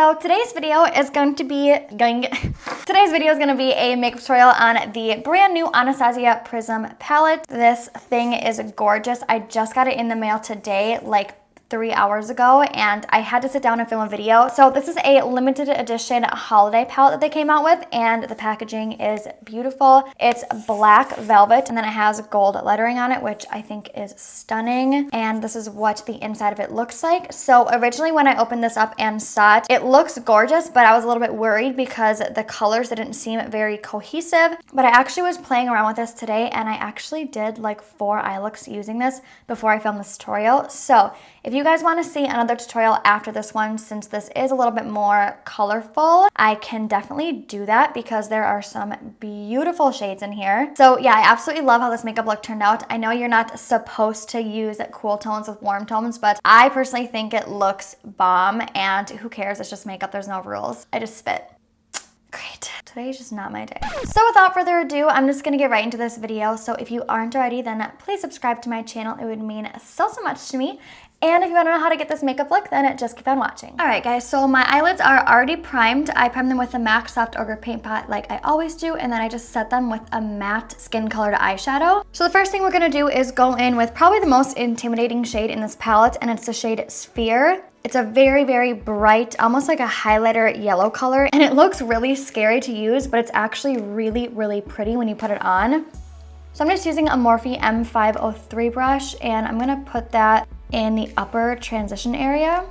So today's video is going to be a makeup tutorial on the brand new Anastasia Prism palette. This thing is gorgeous. I just got it in the mail today, like 3 hours ago, and I had to sit down and film a video. So this is a limited edition holiday palette that they came out with, and the packaging is beautiful. It's black velvet, and then it has gold lettering on it, which I think is stunning. And this is what the inside of it looks like. So originally when I opened this up and saw it, it looks gorgeous, but I was a little bit worried because the colors didn't seem very cohesive. But I actually was playing around with this today, and I actually did like 4 eye looks using this before I filmed this tutorial. So if you guys want to see another tutorial after this one, since this is a little bit more colorful, I can definitely do that because there are some beautiful shades in here. So yeah, I absolutely love how this makeup look turned out. I know you're not supposed to use cool tones with warm tones, but I personally think it looks bomb, and who cares? It's just makeup. There's no rules. I just spit. Great. Today's just not my day. So without further ado, I'm just gonna get right into this video. So if you aren't already, then please subscribe to my channel. It would mean so much to me. And if you want to know how to get this makeup look, then just keep on watching. All right, guys, so my eyelids are already primed. I primed them with a MAC Soft Ochre Paint Pot like I always do, and then I just set them with a matte skin-colored eyeshadow. So the first thing we're gonna do is go in with probably the most intimidating shade in this palette, and it's the shade Sphere. It's a very, very bright, almost like a highlighter yellow color, and it looks really scary to use, but it's actually really, really pretty when you put it on. So I'm just using a Morphe M503 brush, and I'm gonna put that in the upper transition area.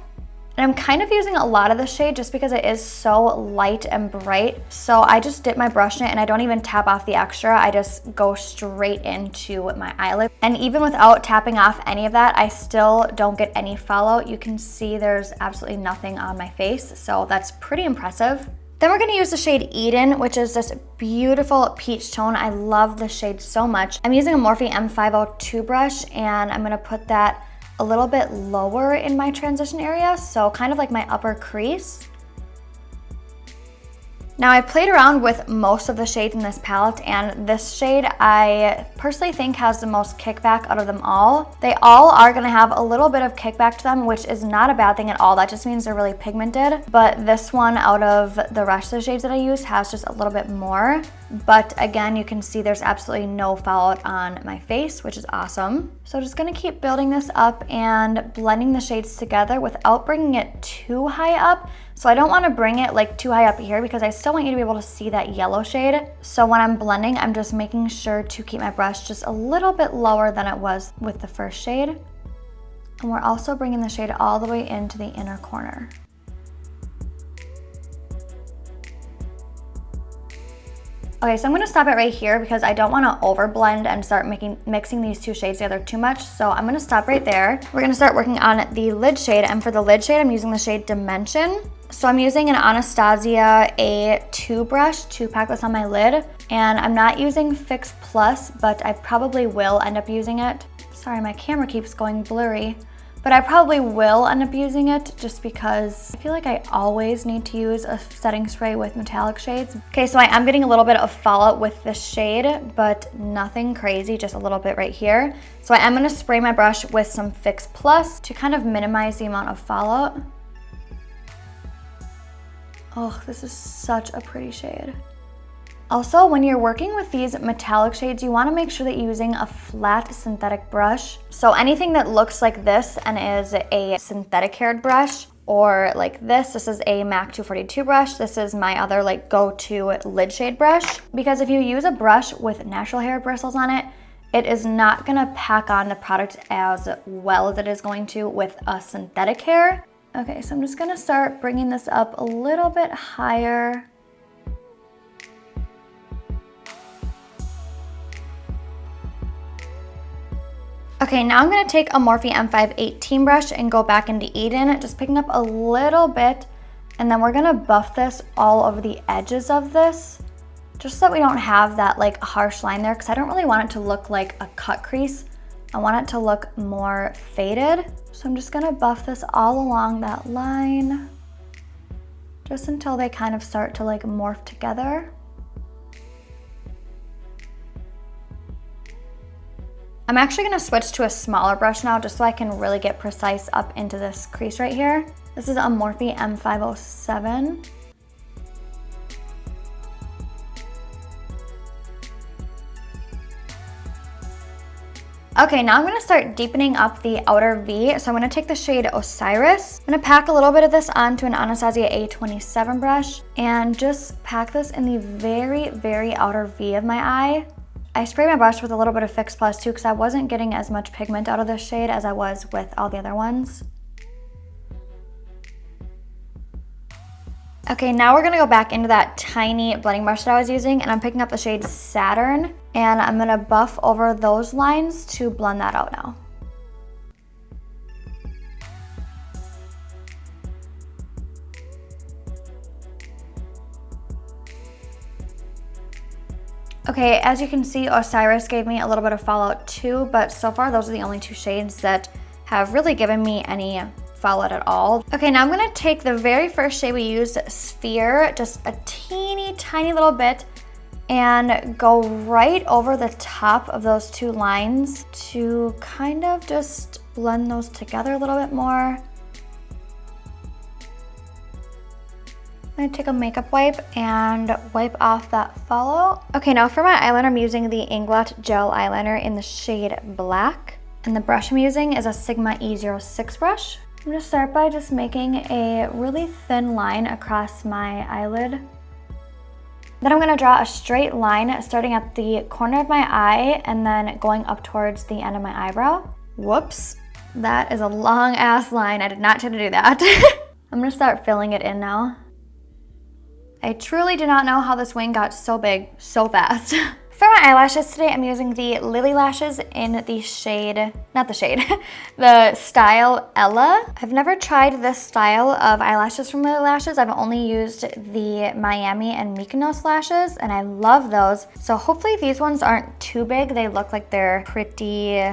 And I'm kind of using a lot of the shade just because it is so light and bright. So I just dip my brush in it, and I don't even tap off the extra. I just go straight into my eyelid. And even without tapping off any of that, I still don't get any fallout. You can see there's absolutely nothing on my face. So that's pretty impressive. Then we're gonna use the shade Eden, which is this beautiful peach tone. I love this shade so much. I'm using a Morphe M502 brush, and I'm gonna put that a little bit lower in my transition area, so kind of like my upper crease. Now I played around with most of the shades in this palette, and this shade I personally think has the most kickback out of them all. They all are gonna have a little bit of kickback to them, which is not a bad thing at all. That just means they're really pigmented. But this one out of the rest of the shades that I use has just a little bit more. But again, you can see there's absolutely no fallout on my face, which is awesome. So just gonna keep building this up and blending the shades together without bringing it too high up. So I don't wanna bring it like too high up here because I still want you to be able to see that yellow shade. So when I'm blending, I'm just making sure to keep my brush just a little bit lower than it was with the first shade. And we're also bringing the shade all the way into the inner corner. Okay, so I'm gonna stop it right here because I don't wanna overblend and start mixing these two shades together too much. So I'm gonna stop right there. We're gonna start working on the lid shade, and for the lid shade, I'm using the shade Dimension. So I'm using an Anastasia A2 brush to pack this on my lid, and I'm not using Fix Plus, but I probably will end up using it. Sorry, my camera keeps going blurry. But I probably will end up using it just because I feel like I always need to use a setting spray with metallic shades. Okay, so I am getting a little bit of fallout with this shade, but nothing crazy, just a little bit right here. So I am gonna spray my brush with some Fix Plus to kind of minimize the amount of fallout. Oh, this is such a pretty shade. Also, when you're working with these metallic shades, you want to make sure that you're using a flat synthetic brush. So anything that looks like this and is a synthetic haired brush, or like this is a MAC 242 brush. This is my other like go-to lid shade brush. Because if you use a brush with natural hair bristles on it, it is not gonna pack on the product as well as it is going to with a synthetic hair. Okay, so I'm just gonna start bringing this up a little bit higher. Okay, now I'm gonna take a Morphe M518 brush and go back into Eden, just picking up a little bit, and then we're gonna buff this all over the edges of this, just so that we don't have that like harsh line there, because I don't really want it to look like a cut crease. I want it to look more faded. So I'm just gonna buff this all along that line, just until they kind of start to like morph together. I'm actually gonna switch to a smaller brush now just so I can really get precise up into this crease right here. This is a Morphe M507. Okay, now I'm gonna start deepening up the outer V. So I'm gonna take the shade Osiris. I'm gonna pack a little bit of this onto an Anastasia A27 brush and just pack this in the very, very outer V of my eye. I sprayed my brush with a little bit of Fix Plus too because I wasn't getting as much pigment out of this shade as I was with all the other ones. Okay, now we're gonna go back into that tiny blending brush that I was using, and I'm picking up the shade Saturn, and I'm gonna buff over those lines to blend that out now. Okay, as you can see, Osiris gave me a little bit of fallout too, but so far those are the only two shades that have really given me any fallout at all. Okay, now I'm gonna take the very first shade we used, Sphere, just a teeny tiny little bit, and go right over the top of those two lines to kind of just blend those together a little bit more. I'm gonna take a makeup wipe and wipe off that fallout. Okay, now for my eyeliner, I'm using the Inglot Gel Eyeliner in the shade Black. And the brush I'm using is a Sigma E06 brush. I'm gonna start by just making a really thin line across my eyelid. Then I'm gonna draw a straight line starting at the corner of my eye and then going up towards the end of my eyebrow. Whoops, that is a long ass line. I did not try to do that. I'm gonna start filling it in now. I truly do not know how this wing got so big so fast. For my eyelashes today, I'm using the Lily Lashes in the shade, not the shade, the style Ella. I've never tried this style of eyelashes from Lily Lashes. I've only used the Miami and Mykonos lashes, and I love those. So hopefully these ones aren't too big. They look like they're pretty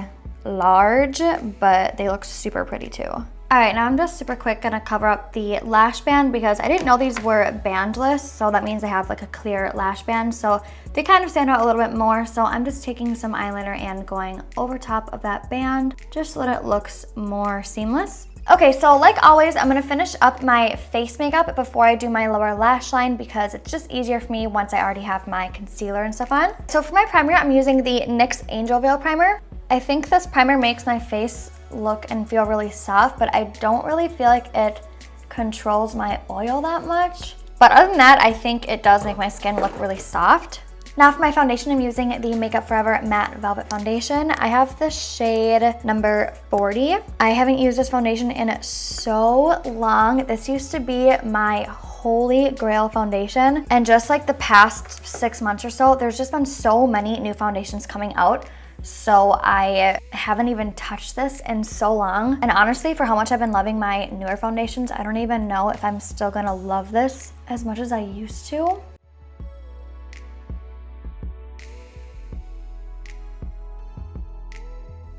large, but they look super pretty too. All right, now I'm just super quick gonna cover up the lash band because I didn't know these were bandless, so that means they have like a clear lash band, so they kind of stand out a little bit more. So I'm just taking some eyeliner and going over top of that band just so that it looks more seamless. Okay, so like always, I'm gonna finish up my face makeup before I do my lower lash line because it's just easier for me once I already have my concealer and stuff on. So for my primer, I'm using the NYX Angel Veil Primer. I think this primer makes my face look and feel really soft, but I don't really feel like it controls my oil that much. But other than that, I think it does make my skin look really soft. Now for my foundation, I'm using the Makeup Forever Matte Velvet Foundation. I have the shade number 40. I haven't used this foundation in so long. This used to be my holy grail foundation. And just like the past 6 months or so, there's just been so many new foundations coming out. So I haven't even touched this in so long. And honestly, for how much I've been loving my newer foundations, I don't even know if I'm still gonna love this as much as I used to.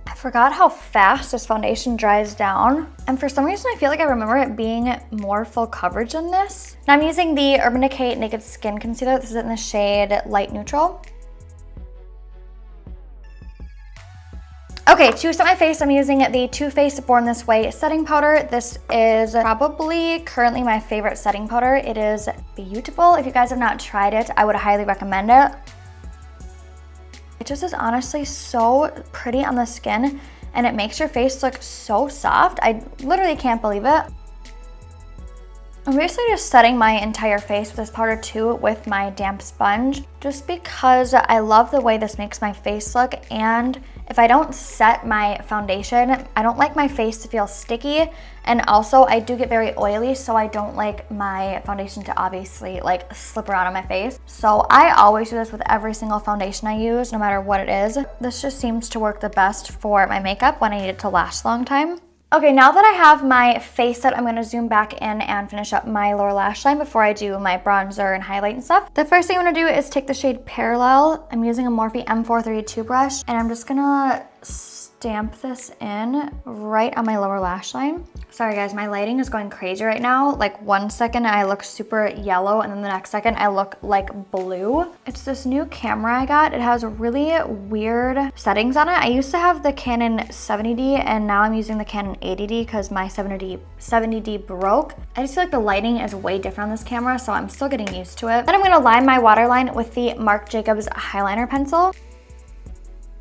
I forgot how fast this foundation dries down. And for some reason, I feel like I remember it being more full coverage than this. Now I'm using the Urban Decay Naked Skin Concealer. This is in the shade Light Neutral. Okay, to set my face, I'm using the Too Faced Born This Way setting powder. This is probably currently my favorite setting powder. It is beautiful. If you guys have not tried it, I would highly recommend it. It just is honestly so pretty on the skin, and it makes your face look so soft. I literally can't believe it. I'm basically just setting my entire face with this powder too with my damp sponge, just because I love the way this makes my face look. And if I don't set my foundation, I don't like my face to feel sticky. And also I do get very oily, so I don't like my foundation to obviously like slip around on my face. So I always do this with every single foundation I use, no matter what it is. This just seems to work the best for my makeup when I need it to last a long time. Okay, now that I have my face set, I'm gonna zoom back in and finish up my lower lash line before I do my bronzer and highlight and stuff. The first thing I'm gonna do is take the shade Parallel. I'm using a Morphe M432 brush, and I'm just gonna stamp this in right on my lower lash line. Sorry guys, my lighting is going crazy right now. Like 1 second I look super yellow and then the next second I look like blue. It's this new camera I got. It has really weird settings on it. I used to have the Canon 70D and now I'm using the Canon 80D because my 70D broke. I just feel like the lighting is way different on this camera, so I'm still getting used to it. Then I'm gonna line my waterline with the Marc Jacobs eyeliner pencil.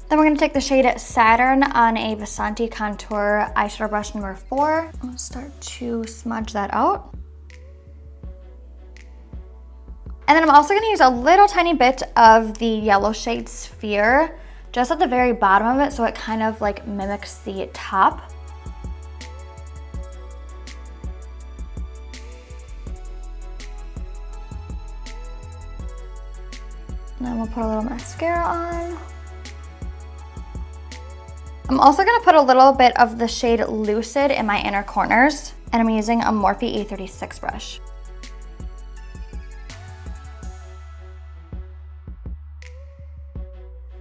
Then we're gonna take the shade Saturn on a Vasanti Contour eyeshadow brush number 4. I'm gonna start to smudge that out. And then I'm also gonna use a little tiny bit of the yellow shade Sphere, just at the very bottom of it, so it kind of like mimics the top. And then we'll put a little mascara on. I'm also gonna put a little bit of the shade Lucid in my inner corners, and I'm using a Morphe E36 brush.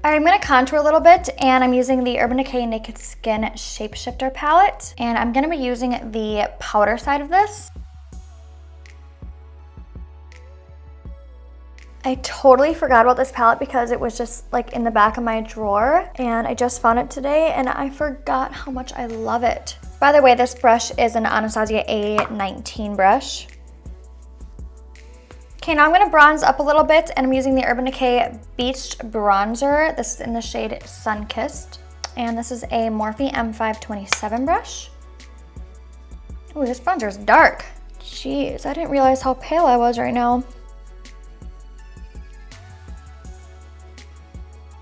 All right, I'm gonna contour a little bit, and I'm using the Urban Decay Naked Skin Shapeshifter palette, and I'm gonna be using the powder side of this. I totally forgot about this palette because it was just like in the back of my drawer and I just found it today and I forgot how much I love it. By the way, this brush is an Anastasia A19 brush. Okay, now I'm gonna bronze up a little bit and I'm using the Urban Decay Beached Bronzer. This is in the shade Sunkissed. And this is a Morphe M527 brush. Ooh, this bronzer is dark. Jeez, I didn't realize how pale I was right now.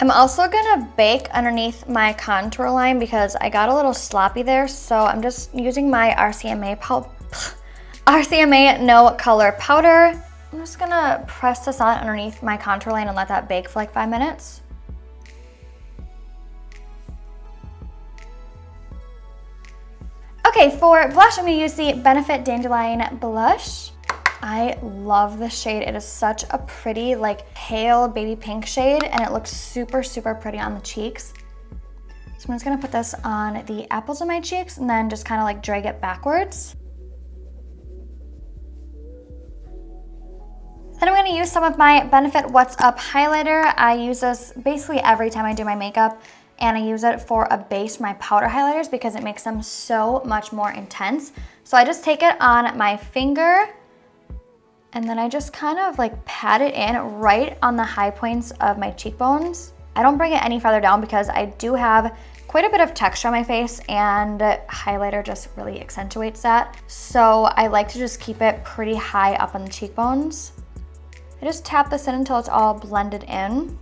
I'm also gonna bake underneath my contour line because I got a little sloppy there, so I'm just using my RCMA No Color powder. I'm just gonna press this on underneath my contour line and let that bake for like 5 minutes. Okay, for blush, I'm gonna use the Benefit Dandelion Blush. I love this shade. It is such a pretty, like, pale baby pink shade, and it looks super, super pretty on the cheeks. So I'm just gonna put this on the apples of my cheeks and then just kind of like drag it backwards. Then I'm gonna use some of my Benefit What's Up highlighter. I use this basically every time I do my makeup, and I use it for a base for my powder highlighters because it makes them so much more intense. So I just take it on my finger, and then I just kind of like pat it in right on the high points of my cheekbones. I don't bring it any farther down because I do have quite a bit of texture on my face and highlighter just really accentuates that. So I like to just keep it pretty high up on the cheekbones. I just tap this in until it's all blended in.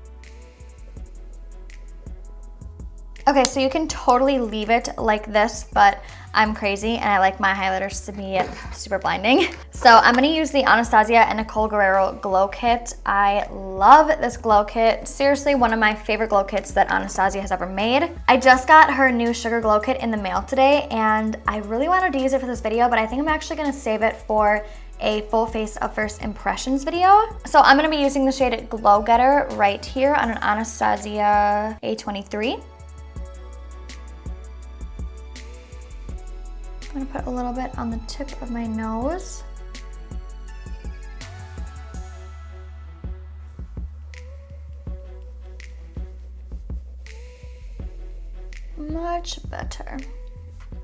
Okay, so you can totally leave it like this, but I'm crazy and I like my highlighters to be super blinding. So I'm gonna use the Anastasia and Nicole Guerrero Glow Kit. I love this glow kit. Seriously, one of my favorite glow kits that Anastasia has ever made. I just got her new Sugar Glow Kit in the mail today and I really wanted to use it for this video, but I think I'm actually gonna save it for a full face of first impressions video. So I'm gonna be using the shade Glow Getter right here on an Anastasia A23. I'm gonna put a little bit on the tip of my nose. Much better.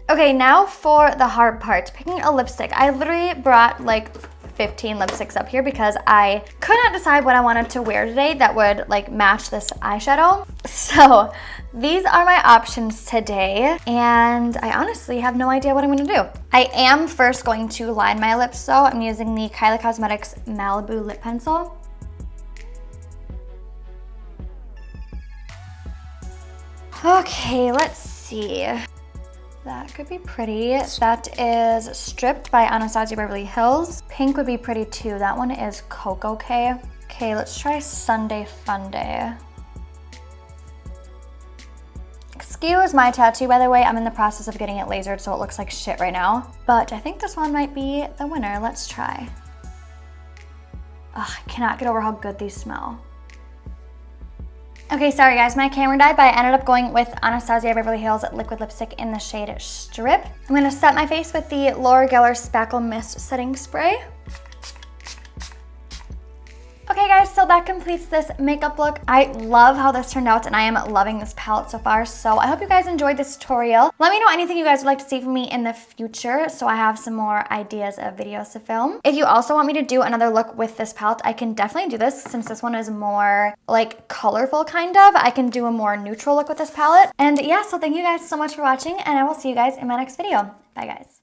Okay, now for the hard part, picking a lipstick. I literally brought like 15 lipsticks up here because I could not decide what I wanted to wear today that would like match this eyeshadow. So these are my options today, and I honestly have no idea what I'm gonna do. I am first going to line my lips though. I'm using the Kylie Cosmetics Malibu Lip Pencil. Okay, let's see. That could be pretty. That is Stripped by Anastasia Beverly Hills. Pink would be pretty too. That one is Coco K. Okay, let's try Sunday Fun Day. Excuse my tattoo, by the way. I'm in the process of getting it lasered, so it looks like shit right now. But I think this one might be the winner. Let's try. Ugh, I cannot get over how good these smell. Okay, sorry guys, my camera died, but I ended up going with Anastasia Beverly Hills Liquid Lipstick in the shade Strip. I'm gonna set my face with the Laura Geller Spackle Mist Setting Spray. Okay guys, so that completes this makeup look. I love how this turned out and I am loving this palette so far. So I hope you guys enjoyed this tutorial. Let me know anything you guys would like to see from me in the future so I have some more ideas of videos to film. If you also want me to do another look with this palette, I can definitely do this since this one is more like colorful kind of. I can do a more neutral look with this palette. And yeah, so thank you guys so much for watching and I will see you guys in my next video. Bye guys.